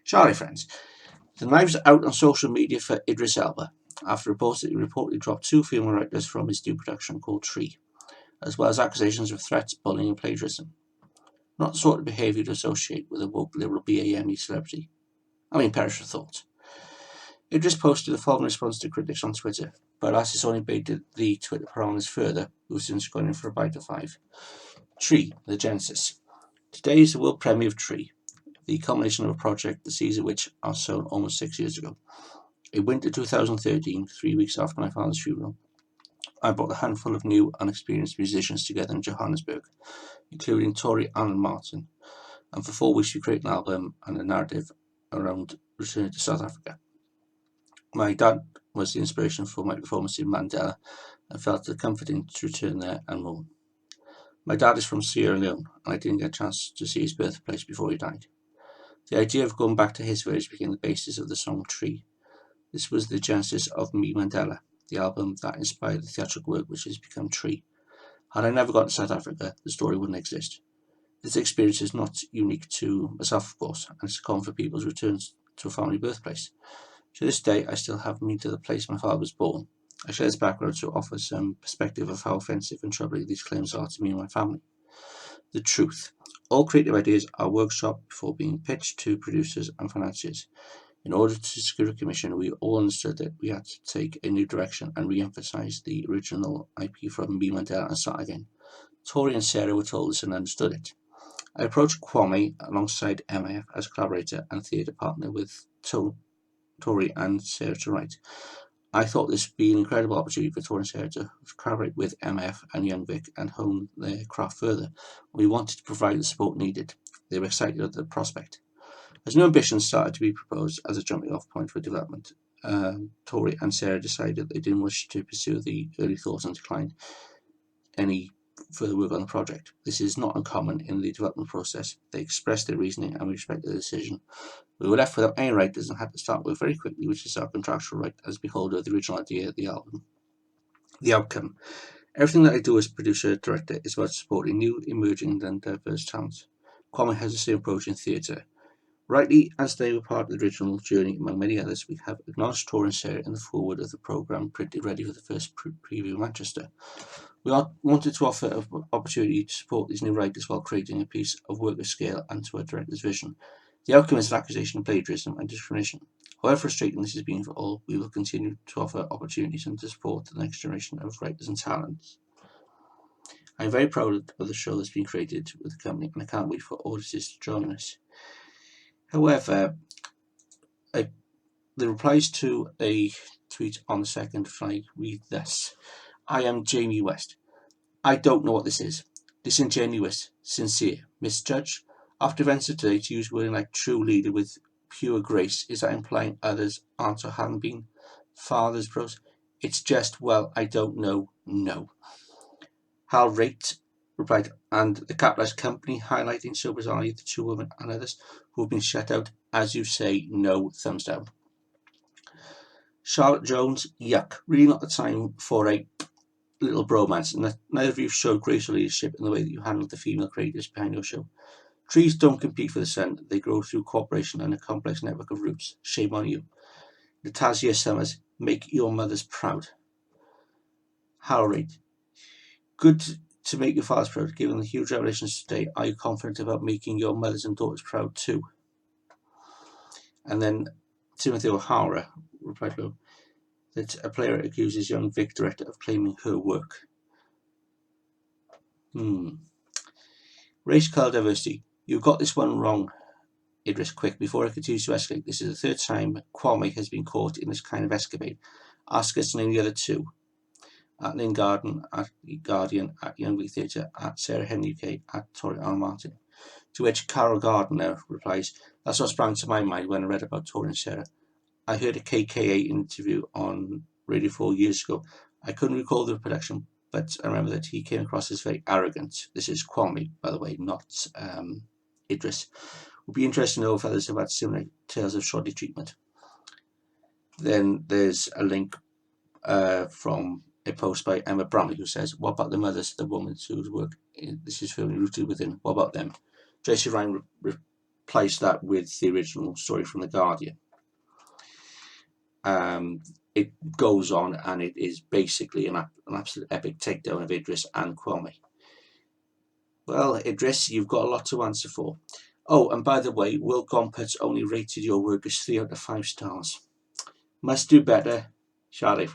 Charlie friends, the knives are out on social media for Idris Elba after reports that he reportedly dropped two female writers from his new production called Tree, as well as accusations of threats, bullying, and plagiarism. Not the sort of behaviour to associate with a woke liberal BAME celebrity. Perish with thought. Idris posted the following response to critics on Twitter, but as this only baited the Twitter parameters further, who's since gone in for a bite of five. Tree, the Genesis. Today is the world premiere of Tree, the culmination of a project the seeds of which are sown almost 6 years ago. In winter 2013, 3 weeks after my father's funeral, I brought a handful of new, unexperienced musicians together in Johannesburg, including Tori and Martin, and for 4 weeks we created an album and a narrative around returning to South Africa. My dad was the inspiration for my performance in Mandela and felt it comforting to return there and mourn. My dad is from Sierra Leone, and I didn't get a chance to see his birthplace before he died. The idea of going back to his village became the basis of the song Tree. This was the genesis of Me Mandela, the album that inspired the theatrical work which has become Tree. Had I never gone to South Africa, the story wouldn't exist. This experience is not unique to myself, of course, and it's common for people's returns to a family birthplace. To this day, I still haven't been to the place my father was born. I share this background to offer some perspective of how offensive and troubling these claims are to me and my family. The truth. All creative ideas are workshopped before being pitched to producers and financiers. In order to secure a commission, we all understood that we had to take a new direction and re-emphasize the original IP from Me Mandela and start again. Tori and Sarah were told this and understood it. I approached Kwame alongside MIF as a collaborator and theatre partner with Tori and Sarah to write. I thought this would be an incredible opportunity for Tori and Sarah to collaborate with MF and Young Vic and hone their craft further. We wanted to provide the support needed. They were excited at the prospect. As new ambitions started to be proposed as a jumping off point for development, Tori and Sarah decided they didn't wish to pursue the early thoughts and declined any further work on the project. This is not uncommon in the development process. They expressed their reasoning and we respected the decision. We were left without any writers and had to start work very quickly, which is our contractual right as beholder of the original idea of the album. The outcome. Everything that I do as producer-director is about supporting new, emerging and diverse talents. Kwame has the same approach in theatre. Rightly, as they were part of the original journey among many others, we have acknowledged Tori and Sarah in the foreword of the programme printed ready for the first preview in Manchester. We wanted to offer an opportunity to support these new writers while creating a piece of work of scale and to our director's vision. The outcome is an accusation of plagiarism and discrimination. However frustrating this has been for all, we will continue to offer opportunities and to support the next generation of writers and talents. I am very proud of the show that's been created with the company and I can't wait for audiences to join us. However, the replies to a tweet on the 2nd I read this. I am Jamie West. I don't know what this is. Disingenuous, sincere, misjudged. After events of today, to use wording like true leader with pure grace, is that implying others aren't or haven't been? Father's pros? It's just, well, I don't know, no. Hal Rate replied, and the capitalized company highlighting so bizarrely the two women and others who have been shut out, as you say, no, thumbs down. Charlotte Jones, yuck, really not the time for a little bromance, and neither of you showed graceful leadership in the way that you handled the female creators behind your show. Trees don't compete for the sun, they grow through cooperation and a complex network of roots. Shame on you. Natasha Summers, make your mothers proud. Hal Rate, good to make your fathers proud. Given the huge revelations today, are you confident about making your mothers and daughters proud too? And then Timothy O'Hara replied below that a player accuses young Vic director of claiming her work. Race, colour, diversity. You got this one wrong, Idris. Quick, before it continues to escalate. This is the third time Kwame has been caught in this kind of escapade. Ask us to name the other two. At Lynn Garden, at The Guardian, at Young Vic Theatre, at Sarah Henry UK, at Tori and Martin. To which Carol Gardner replies, that's what sprang to my mind when I read about Tori and Sarah. I heard a KKA interview on Radio 4 years ago. I couldn't recall the production, but I remember that he came across as very arrogant. This is Kwame, by the way, not Idris. Would be interesting to know if others have had similar tales of shoddy treatment. Then there's a link from a post by Emma Bramley who says, what about the mothers, the women whose work this is firmly rooted within? What about them? Tracy Ryan replace that with the original story from The Guardian. It goes on, and it is basically an absolute epic takedown of Idris and Kwame. Well, Idris, you've got a lot to answer for. Oh, and by the way, Will Gompert only rated your work as 3 out of 5 stars. Must do better, shall I, friend?